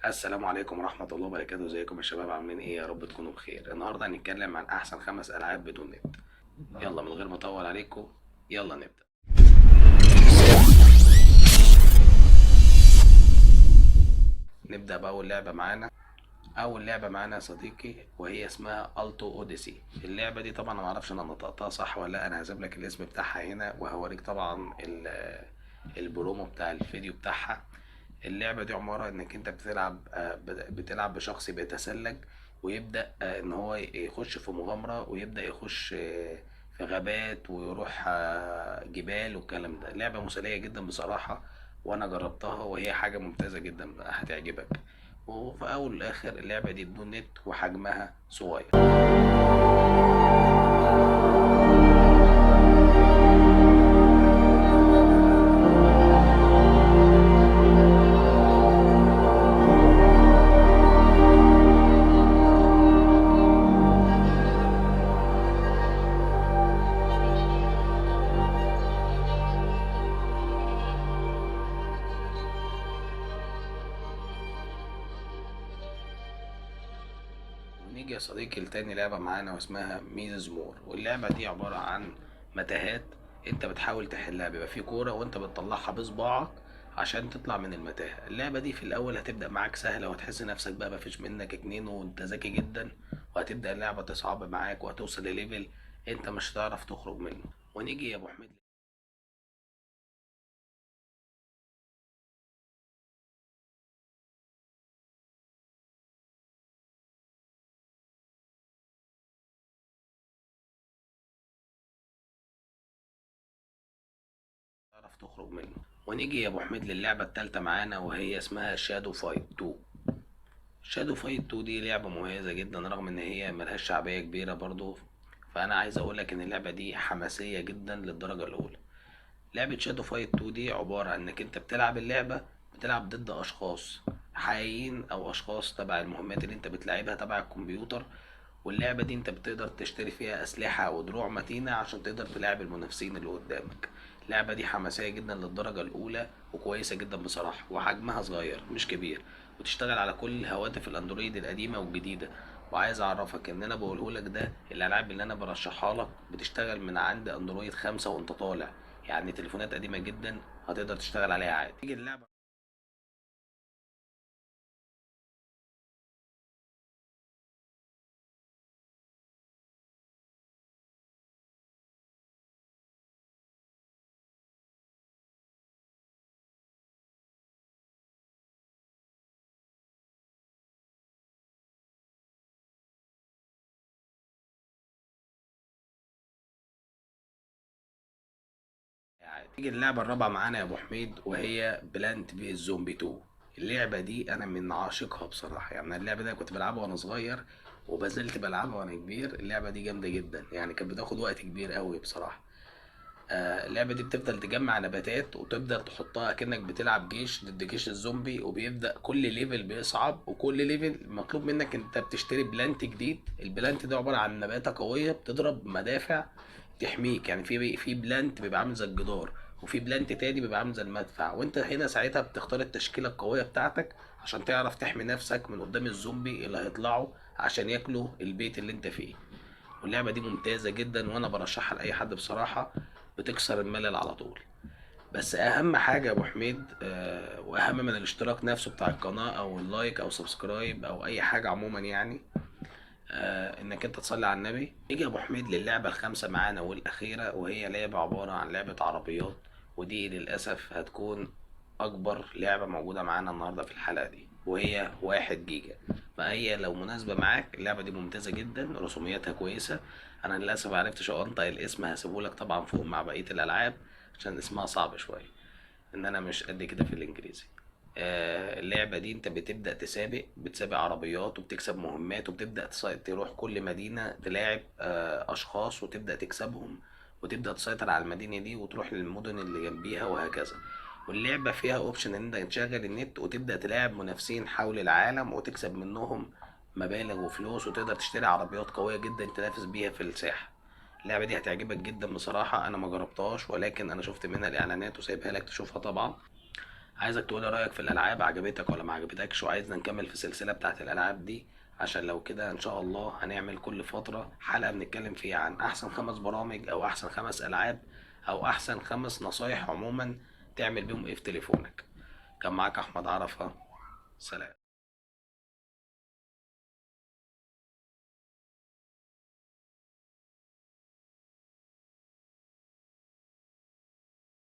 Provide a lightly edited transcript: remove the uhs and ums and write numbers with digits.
السلام عليكم ورحمة الله وبركاته. ازيكم يا شباب؟ عاملين ايه؟ يا رب تكونوا بخير. النهاردة هنتكلم عن احسن 5 العاب بدون نت. يلا من غير ما اطول عليكم، يلا نبدأ. نبدأ بأول لعبة معانا. أول لعبة معانا يا صديقي وهي اسمها التو اوديسي. اللعبة دي طبعا أنا معرفش أنا نطقتها صح ولا لأ. أنا هسيب لك الاسم بتاعها هنا وهوريك طبعا البرومو بتاع الفيديو بتاعها. اللعبة دي عبارة انك انت بتلعب بشخص بيتسلج، ويبدأ ان هو يخش في مغامرة، ويبدأ يخش في غابات، ويروح جبال والكلام ده. لعبة مسلية جدا بصراحة، وانا جربتها وهي حاجة ممتازة جدا هتعجبك. وفي اول والاخر اللعبة دي بدون نت وحجمها صغير. ونيجي يا صديقي لتاني لعبة معانا واسمها ميزز مور. واللعبة دي عبارة عن متاهات انت بتحاول تحلها. بيبقى في كورة وانت بتطلعها بصباعك عشان تطلع من المتاهة. اللعبة دي في الأول هتبدأ معاك سهلة، وهتحس نفسك بقى مفيش منك اتنين وانت ذكي جدا، وهتبدأ اللعبة تصعب معاك وهتوصل لليفل انت مش هتعرف تخرج منه. ونيجي يا ابو حميد. تعرف تخرج منه. ونيجي يا ابو حميد للعبة التالتة معانا وهي اسمها شادو فايت 2. شادو فايت 2 دي لعبة مميزة جدا رغم ان هي ملهاش شعبية كبيرة برضو. فانا عايز اقولك ان اللعبة دي حماسية جدا للدرجة الاولى. لعبة شادو فايت 2 دي عبارة عن انك انت بتلعب اللعبة، بتلعب ضد اشخاص حقيقيين او اشخاص تبع المهمات اللي انت بتلعبها تبع الكمبيوتر. واللعبة دي انت بتقدر تشتري فيها اسلحة ودروع متينة عشان تقدر تلعب المنافسين اللي قدامك. اللعبة دي حماسية جدا للدرجة الاولى وكويسة جدا بصراحة، وحجمها صغير مش كبير، وتشتغل على كل هواتف الاندرويد القديمة والجديدة. وعايز اعرفك ان انا بقولهولك ده الالعاب اللي انا برشحها لك بتشتغل من عند اندرويد 5 وانت طالع، يعني تليفونات قديمة جدا هتقدر تشتغل عليها عادي. تيجي اللعبة. تيجي اللعبة الرابعة معانا يا ابو حميد وهي بلانت بي الزومبي 2. اللعبة دي انا من عاشقها بصراحة. يعني اللعبة دي كنت بلعبها وانا صغير وبزلت بلعبها وانا كبير. اللعبة دي جامدة جدا، يعني كانت بتاخد وقت كبير قوي بصراحة. اللعبة دي بتفضل تجمع نباتات وتبدأ تحطها كأنك بتلعب جيش ضد جيش الزومبي، وبيبدأ كل ليفل بيصعب، وكل ليفل مطلوب منك انت بتشتري بلانت جديد. البلانت ده عبارة عن نباتة قوية بتضرب مدافع تحميك. يعني في بلانت بيبقى عامل زي الجدار، وفي بلانت تاني بيبقى عامل زي المدفع، وانت هنا ساعتها بتختار التشكيلة القوية بتاعتك عشان تعرف تحمي نفسك من قدام الزومبي اللي هيطلعوا عشان ياكلوا البيت اللي انت فيه. واللعبة دي ممتازة جدا وانا برشحها لأي حد بصراحة، بتكسر الملل على طول. بس اهم حاجة يا ابو حميد واهم من الاشتراك نفسه بتاع القناة او اللايك او سبسكرايب او اي حاجة عموما، يعني انك انت تصلي على النبي. نيجي يا ابو حميد للعبة الخامسة معانا والاخيرة، وهي لعبة عبارة عن لعبة عربيات. ودي للاسف هتكون اكبر لعبة موجودة معانا النهاردة في الحلقة دي، وهي 1 جيجا. فهي لو مناسبة معاك اللعبة دي ممتازة جدا، رسومياتها كويسة. انا للاسف معرفتش انطق الاسم، هسيبهولك طبعا فوق مع بقية الالعاب عشان اسمها صعب شوية، ان انا مش قد كده في الانجليزي. اللعبة دي انت بتبدأ بتسابق عربيات وبتكسب مهمات، وبتبدأ تروح كل مدينة تلاعب اشخاص وتبدأ تكسبهم، وتبدأ تسيطر على المدينة دي وتروح للمدن اللي جنبيها وهكذا. واللعبة فيها اوبشن ان انت تشغل النت وتبدأ تلاعب منافسين حول العالم وتكسب منهم مبالغ وفلوس، وتقدر تشتري عربيات قوية جدا تنافس بيها في الساحة. اللعبة دي هتعجبك جدا بصراحة. انا ما جربتهاش ولكن انا شفت منها الاعلانات وسايبها لك تشوفها طبعا. عايزك تقولي رأيك في الألعاب، عجبتك ولا ما عجبتكش، وعايزنا نكمل في السلسلة بتاعت الألعاب دي. عشان لو كده إن شاء الله هنعمل كل فترة حلقة بنتكلم فيها عن أحسن 5 برامج أو أحسن 5 ألعاب أو أحسن 5 نصايح عموما تعمل بيهم إيه في تليفونك. كان معاك أحمد عرفة. سلام.